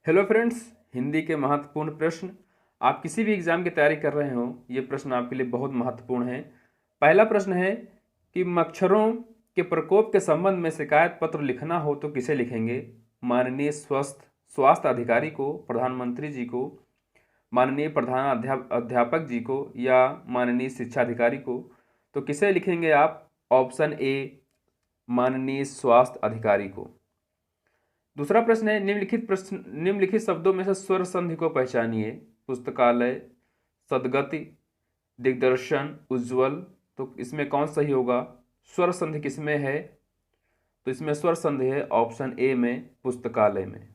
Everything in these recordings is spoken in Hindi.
हेलो फ्रेंड्स, हिंदी के महत्वपूर्ण प्रश्न। आप किसी भी एग्जाम की तैयारी कर रहे हो, ये प्रश्न आपके लिए बहुत महत्वपूर्ण है। पहला प्रश्न है कि मच्छरों के प्रकोप के संबंध में शिकायत पत्र लिखना हो तो किसे लिखेंगे? माननीय स्वास्थ्य अधिकारी को, प्रधानमंत्री जी को, माननीय अध्यापक जी को, या माननीय शिक्षा अधिकारी को? तो किसे लिखेंगे आप? ऑप्शन ए, माननीय स्वास्थ्य अधिकारी को। दूसरा प्रश्न है, निम्नलिखित शब्दों में से स्वर संधि को पहचानिए। पुस्तकालय, सदगति, दिग्दर्शन, उज्ज्वल। तो इसमें कौन सही होगा? स्वर संधि किसमें है? तो इसमें स्वर संधि है ऑप्शन ए में, पुस्तकालय में।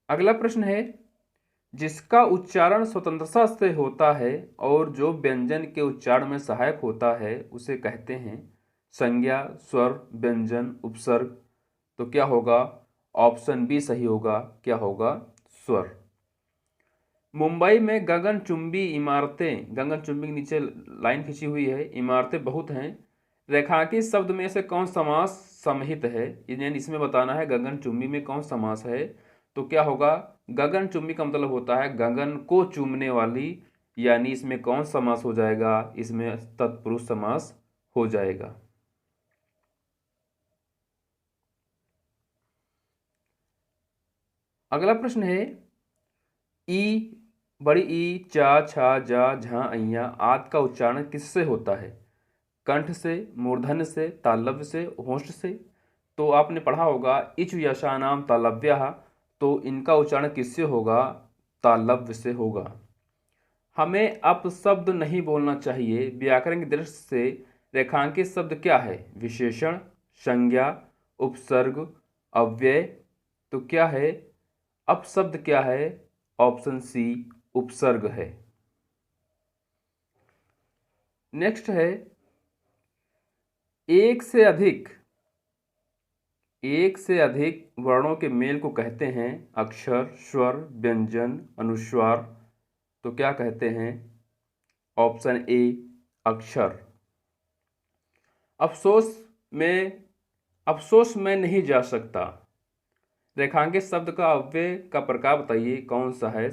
अगला प्रश्न है, जिसका उच्चारण स्वतंत्रता से होता है और जो व्यंजन के उच्चारण में सहायक होता है उसे कहते हैं संज्ञा, स्वर, व्यंजन, उपसर्ग। तो क्या होगा? ऑप्शन बी सही होगा। क्या होगा? स्वर। मुंबई में गगनचुंबी इमारतें, गगनचुंबी के नीचे लाइन खींची हुई है, इमारतें बहुत हैं। रेखांकित शब्द में से कौन समास समहित है? यानी इसमें बताना है गगनचुंबी में कौन समास है। तो क्या होगा? गगनचुंबी का मतलब होता है गगन को चूमने वाली, यानी इसमें कौन समास हो जाएगा? इसमें तत्पुरुष समास हो जाएगा। अगला प्रश्न है, ई, बड़ी ई, चा, छा, जा, झा, अइया आदि का उच्चारण किससे होता है? कंठ से, मूर्धन्य से, तालव्य से, होंठ से। तो आपने पढ़ा होगा इच यशानाम तालव्यः, तो इनका उच्चारण किससे होगा? तालव्य से होगा। हमें अपशब्द नहीं बोलना चाहिए। व्याकरण की दृष्टि से रेखांकित शब्द क्या है? विशेषण, संज्ञा, उपसर्ग, अव्यय। तो क्या है? अपशब्द क्या है? ऑप्शन सी, उपसर्ग है। नेक्स्ट है, एक से अधिक वर्णों के मेल को कहते हैं अक्षर, स्वर, व्यंजन, अनुस्वार। तो क्या कहते हैं? ऑप्शन ए, अक्षर। अफसोस में, अफसोस में नहीं जा सकता। रेखांकित शब्द का अव्यय का प्रकार बताइए, कौन सा है?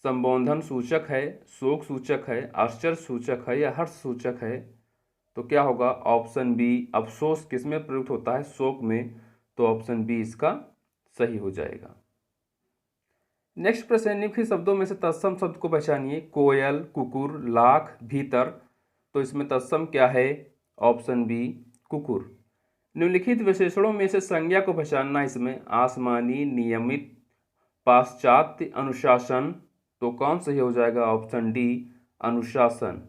संबोधन सूचक है, शोक सूचक है, आश्चर्य सूचक है, या हर्ष सूचक है? तो क्या होगा? ऑप्शन बी, अफसोस किसमें प्रयुक्त होता है? शोक में। तो ऑप्शन बी इसका सही हो जाएगा। नेक्स्ट प्रश्न, निम्नलिखित शब्दों में से तत्सम शब्द को पहचानिए। कोयल, कुकुर, लाख, भीतर। तो इसमें तत्सम क्या है? ऑप्शन बी, कुकुर। निम्नलिखित विशेषणों में से संज्ञा को पहचानना इसमें आसमानी, नियमित, पाश्चात्य, अनुशासन। तो कौन सही हो जाएगा? ऑप्शन डी, अनुशासन।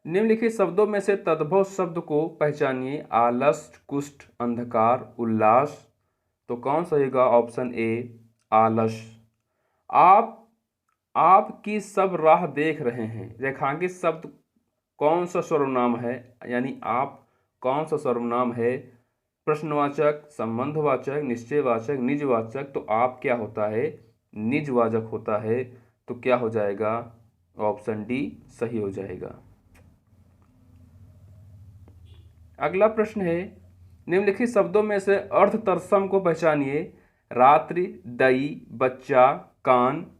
निम्नलिखित शब्दों में से तद्भव शब्द को पहचानिए। आलस्य, कुष्ठ, अंधकार, उल्लास। तो कौन सही होगा? ऑप्शन ए, आलस्य। आप आपकी सब राह देख रहे हैं। रेखांकित शब्द कौन सा सर्वनाम है? यानी आप कौन सा सर्वनाम है? प्रश्नवाचक, संबंधवाचक, निश्चयवाचक, निजवाचक। तो आप क्या होता है? निजवाचक होता है। तो क्या हो जाएगा? ऑप्शन डी सही हो जाएगा। अगला प्रश्न है, निम्नलिखित शब्दों में से अर्ध तत्सम को पहचानिए। रात्रि, दई, बच्चा, कान।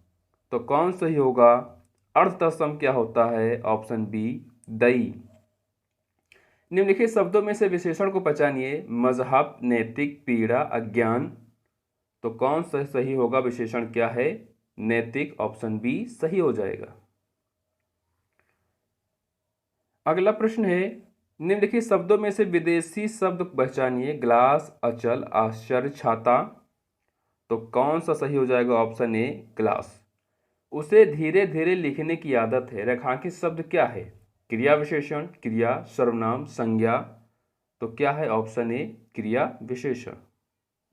तो कौन सही होगा? अर्ध तत्सम क्या होता है? ऑप्शन बी, दई। निम्नलिखित शब्दों में से विशेषण को पहचानिए। मजहब, नैतिक, पीड़ा, अज्ञान। तो कौन सा सही होगा? विशेषण क्या है? नैतिक। ऑप्शन बी सही हो जाएगा। अगला प्रश्न है, निम्नलिखित शब्दों में से विदेशी शब्द पहचानिए। ग्लास, अचल, आश्चर्य, छाता। तो कौन सा सही हो जाएगा? Option A, glass. उसे धीरे धीरे लिखने की आदत है। रेखांकित शब्द क्या है? क्रिया विशेषण, क्रिया, सर्वनाम, संज्ञा। तो क्या है? ऑप्शन ए, क्रिया विशेषण।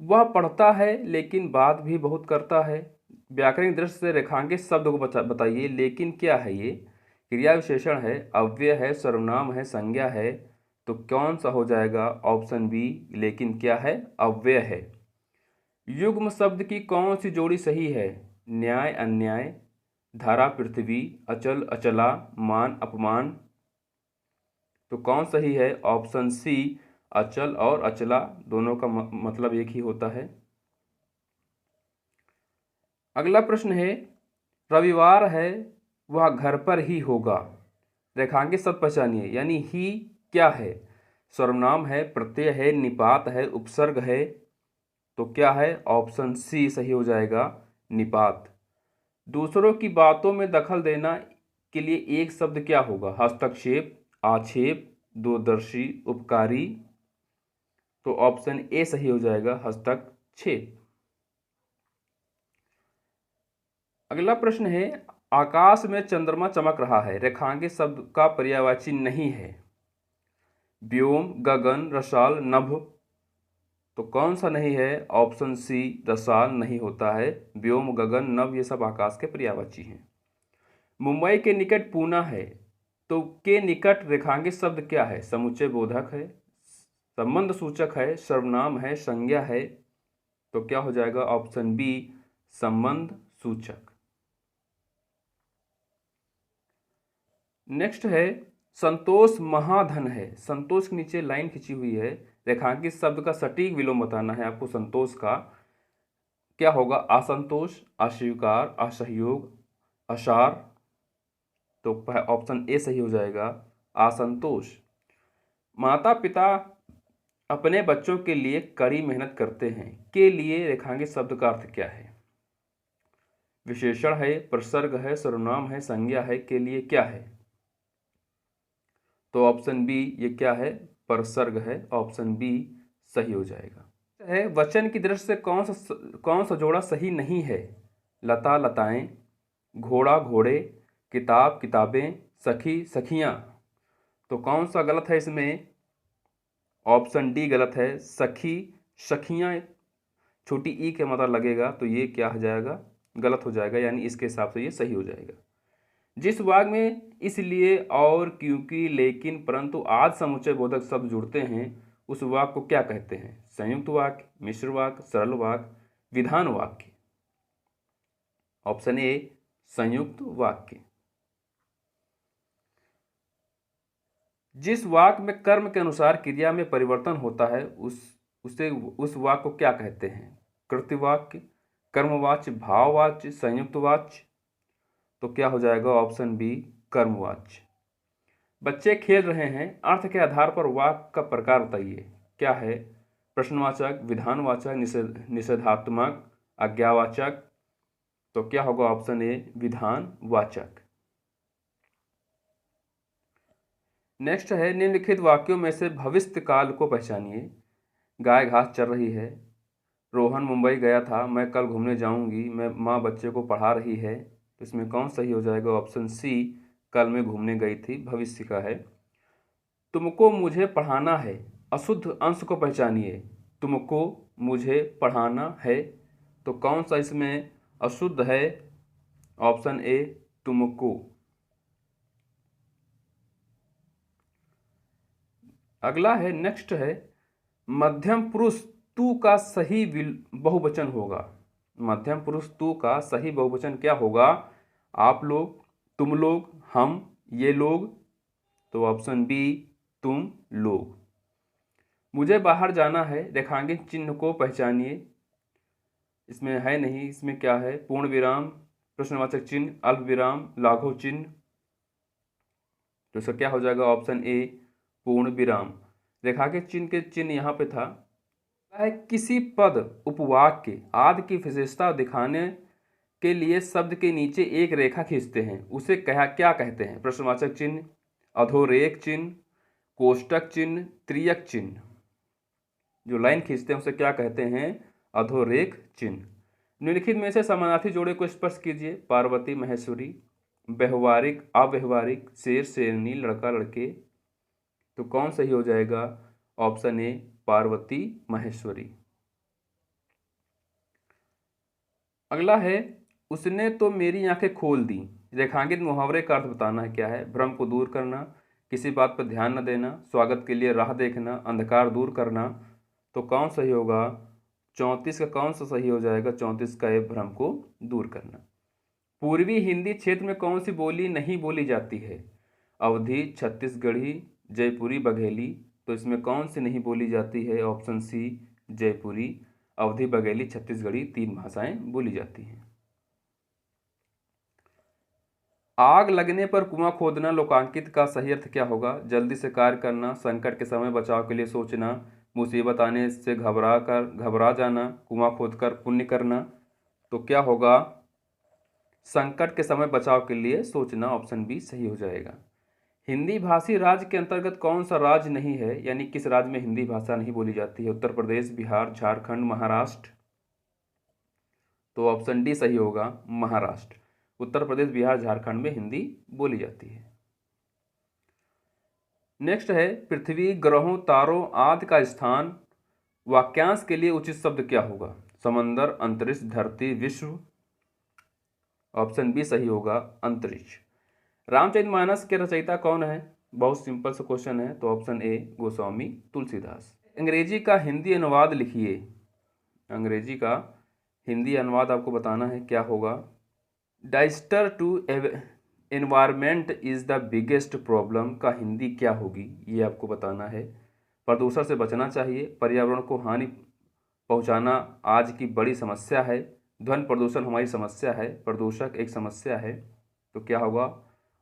वह पढ़ता है लेकिन बात भी बहुत करता है। व्याकरण दृष्टि से रेखांकित शब्द को बताइए। लेकिन क्या है ये? क्रिया विशेषण है, अव्यय है, सर्वनाम है, संज्ञा है। तो कौन सा हो जाएगा? ऑप्शन बी, लेकिन क्या है? अव्यय है। युग्म शब्द की कौन सी जोड़ी सही है? न्याय, अन्याय, धारा, पृथ्वी, अचल, अचला, मान, अपमान। तो कौन सही है? ऑप्शन सी, अचल और अचला दोनों का मतलब एक ही होता है। अगला प्रश्न है, रविवार है वह घर पर ही होगा। रेखांकित शब्द पहचानिए। यानी ही क्या है? सर्वनाम है, प्रत्यय है, निपात है, उपसर्ग है। तो क्या है? ऑप्शन सी सही हो जाएगा, निपात। दूसरों की बातों में दखल देना के लिए एक शब्द क्या होगा? हस्तक्षेप, आक्षेप, दूरदर्शी, उपकारी। तो ऑप्शन ए सही हो जाएगा, हस्तक्षेप। अगला प्रश्न है, आकाश में चंद्रमा चमक रहा है। रेखांकित शब्द का पर्यायवाची नहीं है। व्योम, गगन, रसाल, नभ। तो कौन सा नहीं है? ऑप्शन सी, रसाल नहीं होता है। व्योम, गगन, नभ ये सब आकाश के पर्यायवाची हैं। मुंबई के निकट पूना है, तो के निकट रेखांकित शब्द क्या है? समुच्चय बोधक है, संबंध सूचक है, सर्वनाम है, संज्ञा है। तो क्या हो जाएगा? ऑप्शन बी, संबंध सूचक। नेक्स्ट है, संतोष महाधन है। संतोष के नीचे लाइन खींची हुई है। रेखांकित शब्द का सटीक विलोम बताना है आपको। संतोष का क्या होगा? असंतोष, अस्वीकार, असहयोग, असार। तो ऑप्शन ए सही हो जाएगा, असंतोष। माता पिता अपने बच्चों के लिए कड़ी मेहनत करते हैं। के लिए रेखांकित शब्द का अर्थ क्या है? विशेषण है, प्रसर्ग है, सर्वनाम है, संज्ञा है। के लिए क्या है? तो ऑप्शन बी ये क्या है? प्रसर्ग है। ऑप्शन बी सही हो जाएगा। है, वचन की दृष्टि से कौन सा जोड़ा सही नहीं है? लता लताएं, घोड़ा घोड़े, किताब किताबें, सखी सखियां। तो कौन सा गलत है इसमें? ऑप्शन डी गलत है। सखी सखियां छोटी ई के मतलब लगेगा, तो ये क्या हो जाएगा? गलत हो जाएगा। यानी इसके हिसाब से ये सही हो जाएगा। जिस वाक्य में इसलिए, और, क्योंकि, लेकिन, परंतु आदि समुच्चय बोधक शब्द जुड़ते हैं उस वाक्य को क्या कहते हैं? संयुक्त वाक्य, मिश्र वाक्य, सरल वाक्य, विधान वाक्य। ऑप्शन ए संयुक्त वाक्य। जिस वाक्य में कर्म के अनुसार क्रिया में परिवर्तन होता है उस वाक्य को क्या कहते हैं? कृत्यवाक्य, कर्मवाच्य, भाववाच्य, संयुक्त वाच्य। तो क्या हो जाएगा? ऑप्शन बी कर्मवाच्य। बच्चे खेल रहे हैं, अर्थ के आधार पर वाक्य का प्रकार बताइए। क्या है? प्रश्नवाचक, विधानवाचक, निषेधात्मक, आज्ञावाचक। तो क्या होगा? Option A विधानवाचक। नेक्स्ट है, निम्नलिखित वाक्यों में से भविष्य काल को पहचानिए। गाय घास चर रही है, रोहन मुंबई गया था, मैं कल घूमने जाऊंगी, मैं माँ बच्चे को पढ़ा रही है। तो इसमें कौन सही हो जाएगा? ऑप्शन सी, कल मैं घूमने गई थी, भविष्य का है। तुमको मुझे पढ़ाना है, अशुद्ध अंश को पहचानिए। तुमको मुझे पढ़ाना है, तो कौन सा इसमें अशुद्ध है? ऑप्शन ए तुमको। अगला है, नेक्स्ट है, मध्यम पुरुष तू का सही बहुवचन होगा। मध्यम पुरुष तू का सही बहुवचन क्या होगा? आप लोग, तुम लोग, हम, ये लोग। तो ऑप्शन बी तुम लोग। मुझे बाहर जाना है, रेखांकित चिन्ह को पहचानिए। इसमें है नहीं, इसमें क्या है? पूर्ण विराम, प्रश्नवाचक चिन्ह, अल्प विराम, लाघव चिन्ह। तो इसका क्या हो जाएगा? ऑप्शन ए पूर्ण विराम। रेखांकित चिन्ह के चिन्ह यहाँ पे था। है किसी पद, उपवाक्य आदि की विशेषता दिखाने के लिए शब्द के नीचे एक रेखा खींचते हैं, उसे क्या कहते हैं? प्रश्नवाचक चिन्ह, अधोरेख चिन्ह, कोष्टक चिन्ह, त्रियक चिन्ह। जो लाइन खींचते हैं उसे क्या कहते हैं? अधोरेख चिन्ह। निम्नलिखित में से समानार्थी जोड़े को स्पष्ट कीजिए। पार्वती महेश्वरी, व्यवहारिक अव्यवहारिक, शेर शेरनी, लड़का लड़के। तो कौन सही हो जाएगा? Option A Parvati Maheshwari. अगला है, उसने तो मेरी आंखें खोल दी। रेखांकित मुहावरे का अर्थ बताना है। क्या है? भ्रम को दूर करना, किसी बात पर ध्यान न देना, स्वागत के लिए राह देखना, अंधकार दूर करना। तो कौन सही होगा? 34 का कौन सा सही हो जाएगा? 34 का भ्रम को दूर करना। पूर्वी हिंदी क्षेत्र में कौन सी बोली नहीं बोली जाती है? अवधी, छत्तीसगढ़ी, जयपुरी, बघेली। तो इसमें कौन सी नहीं बोली जाती है? ऑप्शन सी जयपुरी, अवधी, बघेली, छत्तीसगढ़ी, 3 भाषाएं बोली जाती हैं। आग लगने पर कुआं खोदना लोकांकित का सही अर्थ क्या होगा? जल्दी से कार्य करना, संकट के समय बचाव के लिए सोचना, मुसीबत आने से घबरा जाना, कुआं खोदकर पुण्य करना। तो क्या होगा? संकट के समय बचाव के लिए सोचना, ऑप्शन बी सही हो जाएगा। हिंदी भाषी राज्य के अंतर्गत कौन सा राज्य नहीं है, यानी किस राज्य में हिंदी भाषा नहीं बोली जाती है? उत्तर प्रदेश, बिहार, झारखंड, महाराष्ट्र। तो ऑप्शन डी सही होगा, महाराष्ट्र। उत्तर प्रदेश, बिहार, झारखंड में हिंदी बोली जाती है। नेक्स्ट है, पृथ्वी, ग्रहों, तारों आदि का स्थान वाक्यांश के लिए उचित शब्द क्या होगा? समंदर, अंतरिक्ष, धरती, विश्व। ऑप्शन बी सही होगा, अंतरिक्ष। रामचरितमानस के रचयिता कौन है? बहुत सिंपल सा क्वेश्चन है, तो ऑप्शन ए गोस्वामी तुलसीदास। अंग्रेजी का हिंदी अनुवाद लिखिए। अंग्रेजी का हिंदी अनुवाद आपको बताना है, क्या होगा? Disaster to environment is the biggest problem का हिंदी क्या होगी, ये आपको बताना है। प्रदूषण से बचना चाहिए, पर्यावरण को हानि पहुंचाना आज की बड़ी समस्या है, ध्वनि प्रदूषण हमारी समस्या है, प्रदूषक एक समस्या है। तो क्या होगा?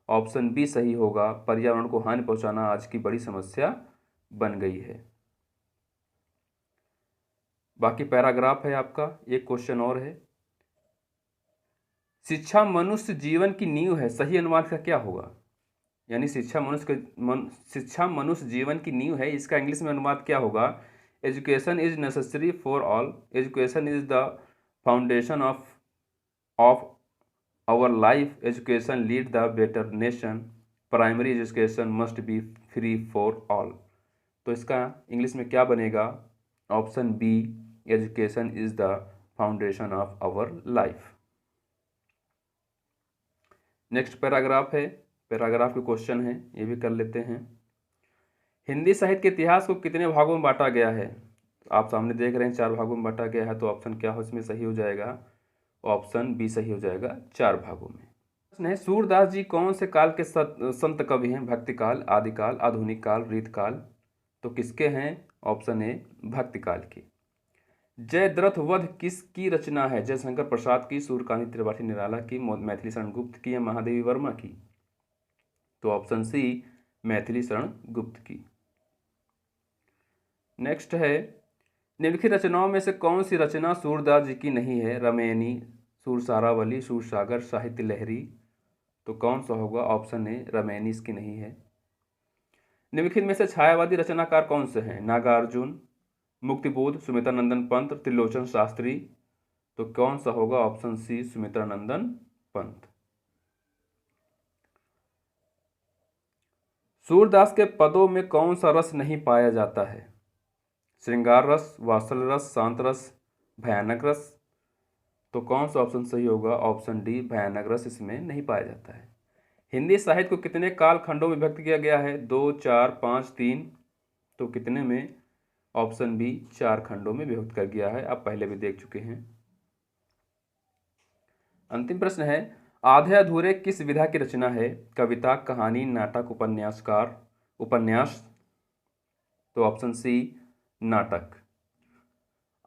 ऑप्शन बी सही होगा, पर्यावरण को हानि पहुंचाना आज की बड़ी समस्या बन गई है। बाकी पैराग्राफ है आपका, एक क्वेश्चन और है। शिक्षा मनुष्य जीवन की नींव है, सही अनुवाद का क्या होगा? यानी शिक्षा मनुष्य जीवन की नींव है, इसका इंग्लिश में अनुवाद क्या होगा? Education is necessary for all, education is the foundation of our life, education lead the better nation, primary education must be free for all. तो इसका इंग्लिश में क्या बनेगा? Option B, education is the foundation of our life. Next paragraph है, पैराग्राफ के क्वेश्चन है, ये भी कर लेते हैं। हिंदी साहित्य के इतिहास को कितने भागों में बांटा गया है? आप सामने देख रहे हैं 4 भागों में बांटा गया है, तो ऑप्शन क्या हो इसमें सही हो जाएगा? ऑप्शन बी सही हो जाएगा, 4 भागों में। प्रश्न है, सूरदास जी कौन से काल के संत कवि हैं? भक्ति काल, आदिकाल, आधुनिक काल, रीत काल। तो किसके हैं? ऑप्शन ए भक्ति काल की। जयद्रथ वध किसकी रचना है? जयशंकर प्रसाद की, सूर्यकांत त्रिपाठी निराला की, मैथिली शरण गुप्त की या महादेवी वर्मा की? तो ऑप्शन सी मैथिली शरण गुप्त की। नेक्स्ट है, निम्नलिखित रचनाओं में से कौन सी रचना सूरदास जी की नहीं है? रामायणी, सूरसारावली, सूरसागर, साहित्य लहरी। तो कौन सा होगा? ऑप्शन ए रामायणी इसकी नहीं है। निम्नलिखित में से छायावादी रचनाकार कौन से हैं? नागार्जुन, मुक्तिबोध, सुमित्रानंदन पंत, त्रिलोचन शास्त्री। तो कौन सा होगा? Option C Sumitranandan Pant. सूरदास के पदों में कौन सा रस नहीं पाया जाता है? श्रृंगार रस, वात्सल रस, शांत रस, भयानक रस। तो कौन सा ऑप्शन सही होगा? ऑप्शन डी भयानक रस इसमें नहीं पाया जाता है। हिंदी साहित्य को कितने काल खंडों में विभक्त किया गया है? 2, 4, 5, 3। तो कितने में? ऑप्शन बी 4 खंडों में विभक्त कर गया है, आप पहले भी देख चुके हैं। अंतिम प्रश्न है, आधे अधूरे किस विधा की रचना है? कविता, कहानी, नाटक, उपन्यास। तो ऑप्शन सी नाटक।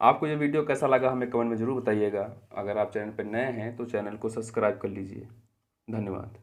आपको ये वीडियो कैसा लगा हमें कमेंट में जरूर बताइएगा। अगर आप चैनल पर नए हैं तो चैनल को सब्सक्राइब कर लीजिए। धन्यवाद।